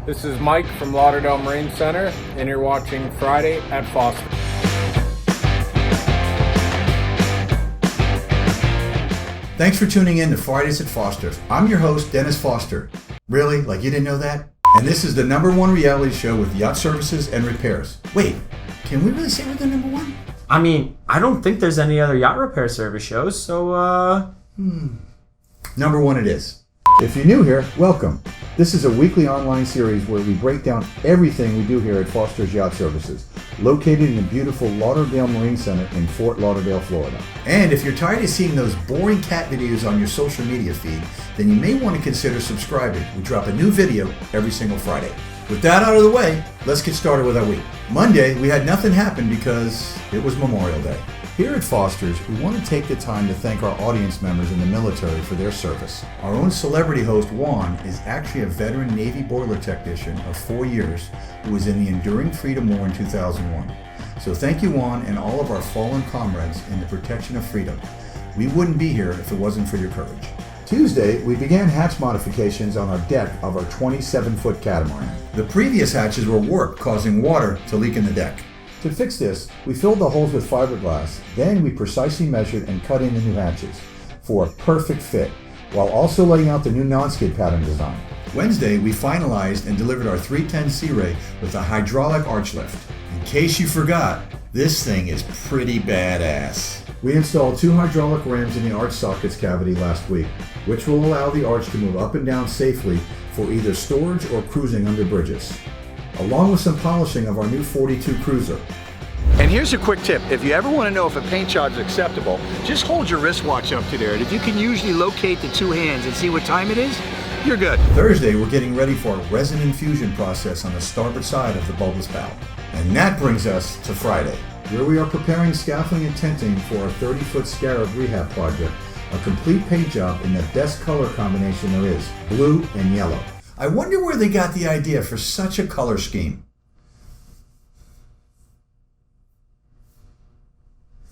This is Mike from Lauderdale Marine Center, and you're watching Friday at Foster. Thanks for tuning in to Fridays at Foster's. I'm your host, Dennis Foster. Really? Like you didn't know that? And this is the #1 reality show with yacht services and repairs. Wait, can we really say we're the #1? I mean, I don't think there's any other yacht repair service shows, so, #1 it is. If you're new here, welcome. This is a weekly online series where we break down everything we do here at Foster's Yacht Services, located in the beautiful Lauderdale Marine Center in Fort Lauderdale, Florida. And if you're tired of seeing those boring cat videos on your social media feed, then you may want to consider subscribing. We drop a new video every single Friday. With that out of the way, let's get started with our week. Monday, we had nothing happen because it was Memorial Day. Here at Foster's, we want to take the time to thank our audience members in the military for their service. Our own celebrity host, Juan, is actually a veteran Navy boiler technician of 4 years who was in the Enduring Freedom War in 2001. So thank you, Juan, and all of our fallen comrades in the protection of freedom. We wouldn't be here if it wasn't for your courage. Tuesday, we began hatch modifications on our deck of our 27-foot catamaran. The previous hatches were warped, causing water to leak in the deck. To fix this, we filled the holes with fiberglass, then we precisely measured and cut in the new hatches for a perfect fit, while also laying out the new non-skid pattern design. Wednesday, we finalized and delivered our 310 Sea Ray with a hydraulic arch lift. In case you forgot, this thing is pretty badass. We installed 2 hydraulic rams in the arch sockets cavity last week, which will allow the arch to move up and down safely for either storage or cruising under bridges, along with some polishing of our new 42 Cruiser. And here's a quick tip. If you ever want to know if a paint job is acceptable, just hold your wristwatch up to there. And if you can usually locate the 2 hands and see what time it is, you're good. Thursday, we're getting ready for a resin infusion process on the starboard side of the bulbous bow. And that brings us to Friday, where we are preparing scaffolding and tenting for our 30-foot scarab rehab project, a complete paint job in the best color combination there is, blue and yellow. I wonder where they got the idea for such a color scheme.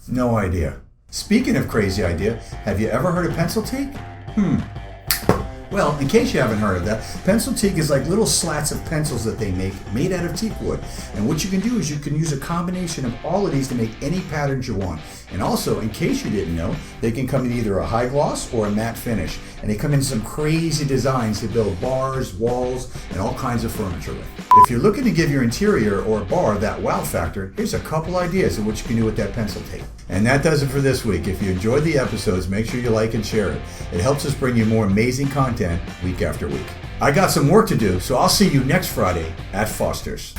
No idea. Speaking of crazy idea, have you ever heard of pencil teak? Well, in case you haven't heard of that, pencil teak is like little slats of pencils that they make made out of teak wood. And what you can do is you can use a combination of all of these to make any patterns you want. And also, in case you didn't know, they can come in either a high gloss or a matte finish. And they come in some crazy designs to build bars, walls, and all kinds of furniture with. If you're looking to give your interior or bar that wow factor, here's a couple ideas of what you can do with that pencil tape. And that does it for this week. If you enjoyed the episodes, make sure you like and share it. It helps us bring you more amazing content week after week. I got some work to do, so I'll see you next Friday at Foster's.